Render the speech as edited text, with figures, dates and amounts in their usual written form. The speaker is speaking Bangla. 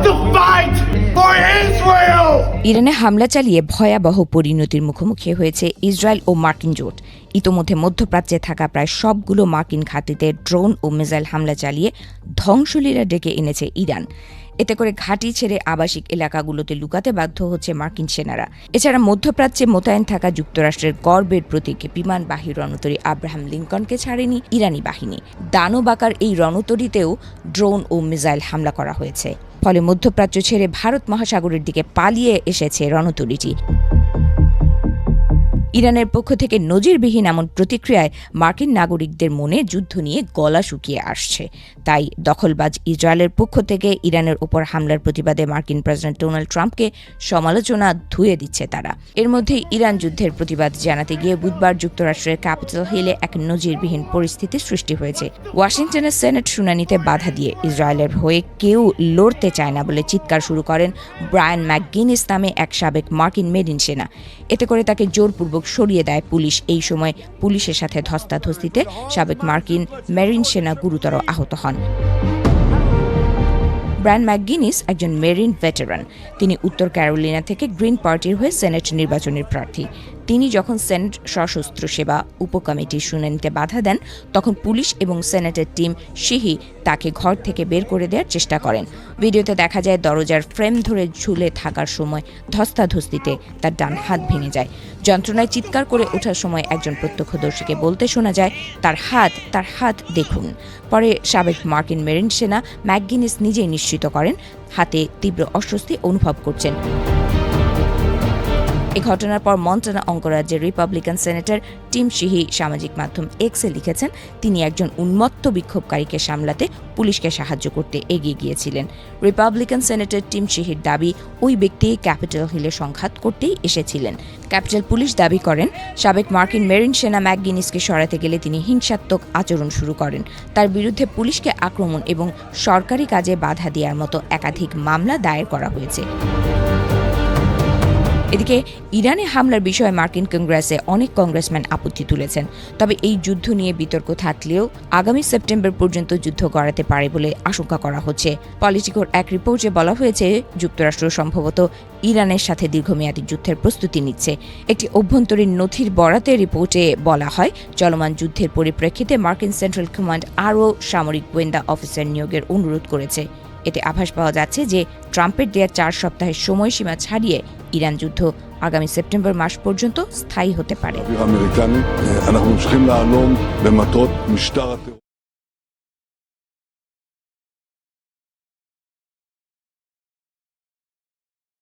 to fight for Israel. ইরানে হামলা চালিয়ে ভয়াবহ পরিণতির মুখোমুখি হয়েছে ইসরায়েল ও মার্কিন জোট। ইতোমধ্যে মধ্যপ্রাচ্যে থাকা প্রায় সবগুলো মার্কিন ঘাঁটিতে ড্রোন ও মিসাইল হামলা চালিয়ে ধ্বংসলীলা ডেকে এনেছে ইরান। এতে করে ঘাঁটি ছেড়ে আবাসিক এলাকাগুলোতে লুকাতে বাধ্য হচ্ছে মার্কিন সেনারা। এছাড়া মধ্যপ্রাচ্যে মোতায়েন থাকা যুক্তরাষ্ট্রের গর্বের প্রতীক বিমানবাহী রণতরী আব্রাহাম লিঙ্কনকে ছাড়েনি ইরানি বাহিনী। দানব আকার এই রণতরীতেও ড্রোন ও মিসাইল হামলা করা হয়েছে। ফলে মধ্যপ্রাচ্য ছেড়ে ভারত মহাসাগরের দিকে পালিয়ে এসেছে রণতরীটি। ইরানের পক্ষ থেকে নজিরবিহীন এমন প্রতিক্রিয়ায় মার্কিন নাগরিকদের মনে যুদ্ধ নিয়ে গলা শুকিয়ে আসছে। তাই দখলবাজ ইসরায়েলের পক্ষ থেকে ইরানের ওপর হামলার প্রতিবাদে মার্কিন প্রেসিডেন্ট ডোনাল্ড ট্রাম্পকে সমালোচনা ধুয়ে দিচ্ছে তারা। এর মধ্যে ইরান যুদ্ধের প্রতিবাদ জানাতে গিয়ে বুধবার যুক্তরাষ্ট্রের ক্যাপিটাল হিলে এক নজিরবিহীন পরিস্থিতি সৃষ্টি হয়েছে। ওয়াশিংটনের সেনেট শুনানিতে বাধা দিয়ে ইসরায়েলের হয়ে কেউ লড়তে চায় না বলে চিৎকার শুরু করেন ব্রায়ান ম্যাকগিনিস নামে এক সাবেক মার্কিন মেরিন সেনা। এতে করে তাকে জোরপূর্বক সরিয়ে দেয় পুলিশ। এই সময় পুলিশের সাথে ধস্তাধস্তিতে সাবেক মার্কিন মেরিন সেনা গুরুতর আহত হন। ব্রায়ান ম্যাকগিনিস একজন মেরিন ভেটেরান। তিনি উত্তর ক্যারোলিনা থেকে গ্রিন পার্টির হয়ে সেনেট নির্বাচনের প্রার্থী। তিনি যখন সেনেট সশস্ত্র সেবা উপকমিটির শুনানিতে বাধা দেন, তখন পুলিশ এবং সেনেটের টিম সিহি তাকে ঘর থেকে বের করে দেওয়ার চেষ্টা করেন। ভিডিওতে দেখা যায় দরজার ফ্রেম ধরে ঝুলে থাকার সময় ধস্তাধস্তিতে তার ডান হাত ভেঙে যায়। যন্ত্রণায় চিৎকার করে ওঠার সময় একজন প্রত্যক্ষদর্শীকে বলতে শোনা যায়, তার হাত দেখুন। পরে সাবেক মার্কিন মেরিন সেনা ম্যাকগিনিস নিজেই নিশ্চিত করেন হাতে তীব্র অস্বস্তি অনুভব করছেন। এই ঘটনার পর মন্টানা অঙ্গরাজ্যের রিপাবলিকান সেনেটর টিম সিহি সামাজিক মাধ্যম এক্সে লিখেছেন, তিনি একজন উন্মত্ত বিক্ষোভকারীকে সামলাতে পুলিশকে সাহায্য করতে এগিয়ে গিয়েছিলেন। রিপাবলিকান সেনেটর টিম সিহির দাবি, ওই ব্যক্তি ক্যাপিটাল হিলে সংঘাত করতেই এসেছিলেন। ক্যাপিটাল পুলিশ দাবি করেন, সাবেক মার্কিন মেরিন সেনা ম্যাকগিনিসকে সরাতে গেলে তিনি হিংসাত্মক আচরণ শুরু করেন। তার বিরুদ্ধে পুলিশকে আক্রমণ এবং সরকারি কাজে বাধা দেওয়ার মতো একাধিক মামলা দায়ের করা হয়েছে। এদিকে ইরানে হামলার বিষয়ে মার্কিন কংগ্রেসে অনেক কংগ্রেসম্যান আপত্তি তুলেছেন। তবে এই যুদ্ধ নিয়ে বিতর্ক থাকলেও আগামী সেপ্টেম্বর পর্যন্ত যুদ্ধ গড়াতে পারে বলে আশঙ্কা করা হচ্ছে। পলিটিকোর এক রিপোর্টে বলা হয়েছে, যুক্তরাষ্ট্র সম্ভবত ইরানের সাথে দীর্ঘমেয়াদী যুদ্ধের প্রস্তুতি নিচ্ছে। একটি অভ্যন্তরীণ নথির বরাতে রিপোর্টে বলা হয়, চলমান যুদ্ধের পরিপ্রেক্ষিতে মার্কিন সেন্ট্রাল কমান্ড আরও সামরিক গোয়েন্দা অফিসার নিয়োগের অনুরোধ করেছে। এতে আভাস পাওয়া যাচ্ছে যে ট্রাম্পের দেয়া 4 সপ্তাহের সময়সীমা ছাড়িয়ে ইরান যুদ্ধ আগামী সেপ্টেম্বর মাস পর্যন্ত স্থায়ী হতে পারে।